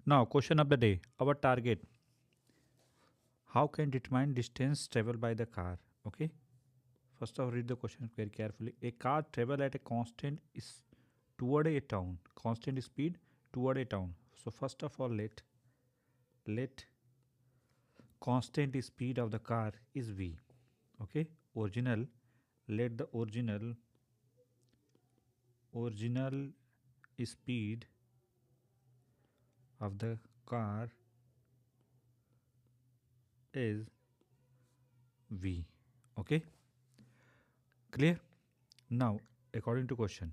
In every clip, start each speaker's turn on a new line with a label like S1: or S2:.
S1: Now, question of the day. Our target. How can determine distance traveled by the car? Okay. First of all, read the question very carefully. A car travel at a constant is toward a town. Constant speed toward a town. So first of all, let constant speed of the car is v. Okay. Original. Let the original speed of the car is v. Okay. Clear? Now, according to question,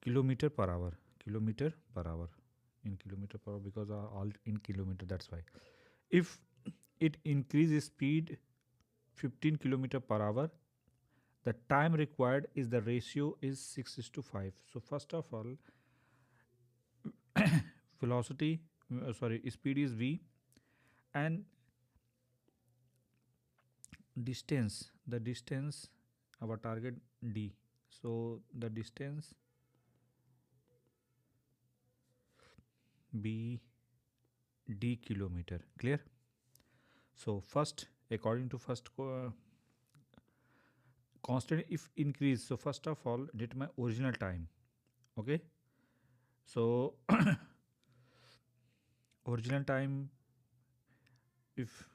S1: kilometer per hour, in kilometer per hour, because are all in kilometer, that's why. If it increases speed 15 kilometer per hour, the time required is the ratio is 6 is to 5. So first of all, velocity, speed is v, and the distance, our target d. So the distance b d kilometer. Clear? So first, according to constant if increase, so first of all determine original time. Okay, so original time, if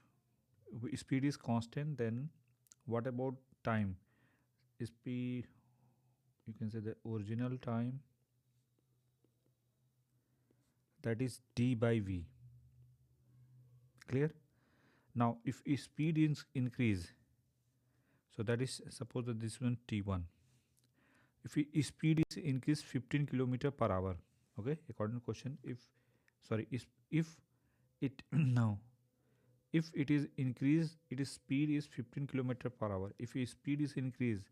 S1: speed is constant, then what about time? Speed, you can say the original time, that is d by v. Clear? Now if speed is increase, so that is suppose that this one t1. If speed is increased 15 kilometer per hour, okay, according to question, if it now if it is increased, its speed is 15 kilometer per hour. If its speed is increased,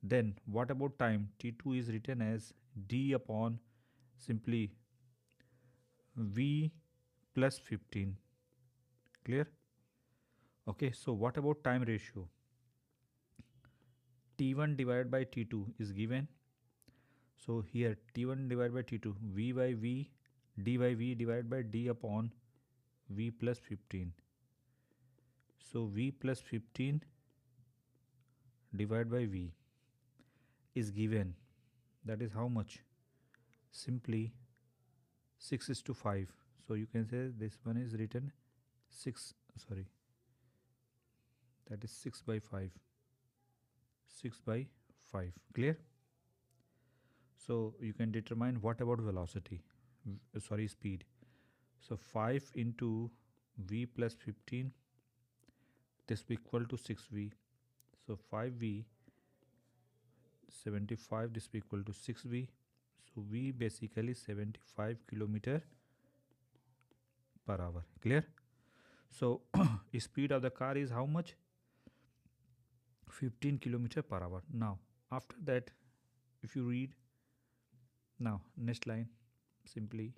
S1: then what about time? T2 is written as d upon simply v plus 15. Clear? Okay, so what about time ratio? T1 divided by T2 is given. So here T1 divided by T2, v by v, d by v divided by d upon v plus 15. So v plus 15 divided by v is given. That is how much? Simply 6 is to 5. So you can say this one is written 6, that is 6 by 5. 6 by 5. Clear? So you can determine what about velocity, speed. So 5 into v plus 15, this will equal to 6v. So 5v 75, this will equal to 6v. So v basically 75 kilometer per hour. Clear? So speed of the car is how much? 15 kilometer per hour. Now after that, if you read now next line, simply,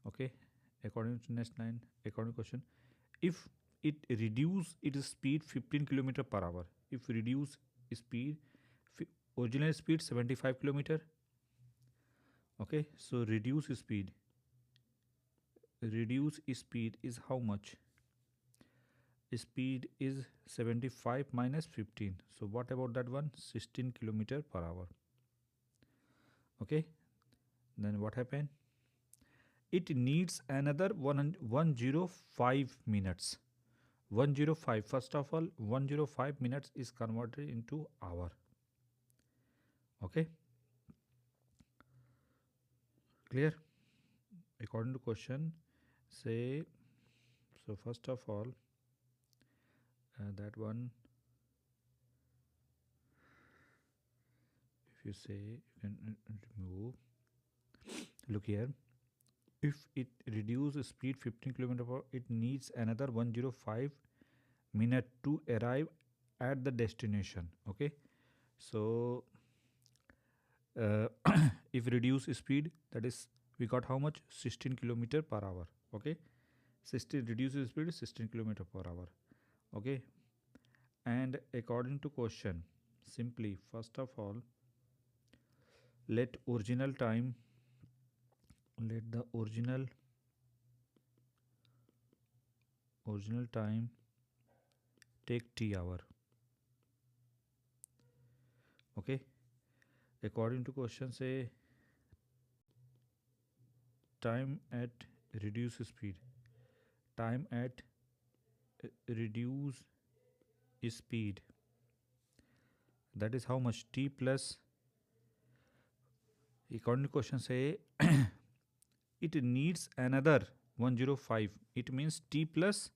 S1: okay, according to next line, according to question, if it reduce its speed 15 kilometer per hour, if reduce speed, original speed 75 kilometer, okay, so reduce speed is how much? Speed is 75 minus 15. So what about that one? 16 kilometer per hour. Okay, then what happened? It needs another 105 minutes. 105, first of all 105 minutes is converted into hour. Okay, clear? According to question, say, so first of all that one, if you say, you can remove. Look here, if it reduces speed 15 kilometer per hour, it needs another 105 minute to arrive at the destination. Okay, so if reduce speed, that is we got how much? 16 kilometer per hour. Okay, 16 reduces speed 16 kilometer per hour. Okay, and according to question, simply first of all let the original original time take t hour. Okay, according to question say time at reduced speed. Time at reduced speed, that is how much? T plus, according to question say it needs another 105. It means t plus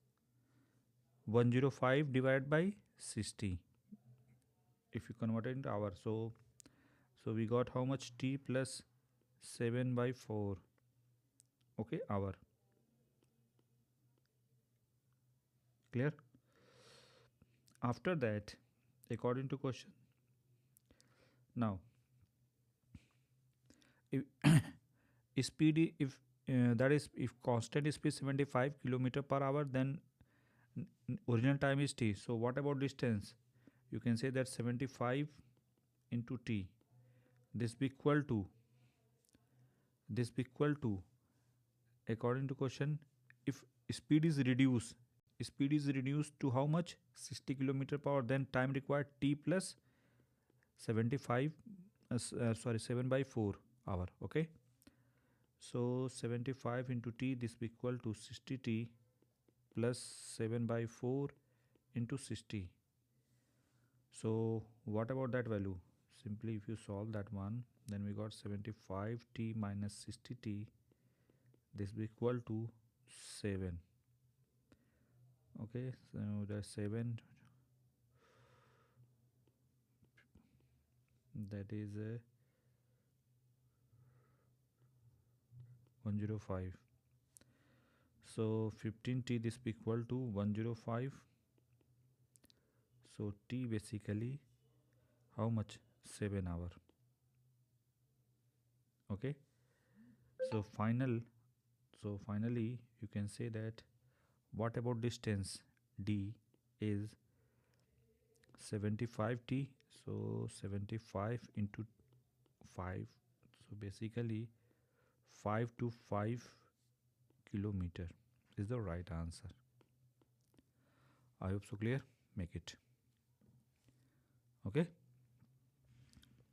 S1: 105 divided by 60 if you convert it into hour. So we got how much? T plus 7 by 4. Okay, hour. Clear? After that, according to question, now if speed if that is if constant speed 75 kilometer per hour, then original time is t. So what about distance? You can say that 75 into t, this be equal to according to question, if speed is reduced to how much? 60 kilometer per hour, then time required t plus 75 7 by 4 hour. Okay, so 75 into t, this be equal to 60t plus 7 by 4 into 60. So what about that value? Simply if you solve that one, then we got 75t minus 60t, this be equal to 7. Okay, so the 7, that is 105. So 15t, this be equal to 105. So t basically how much? 7 hour. Okay, so finally you can say that what about distance? D is 75t, so 75 into 5, so basically 5 to 5 kilometer is the right answer. I hope so clear. Make it. Okay.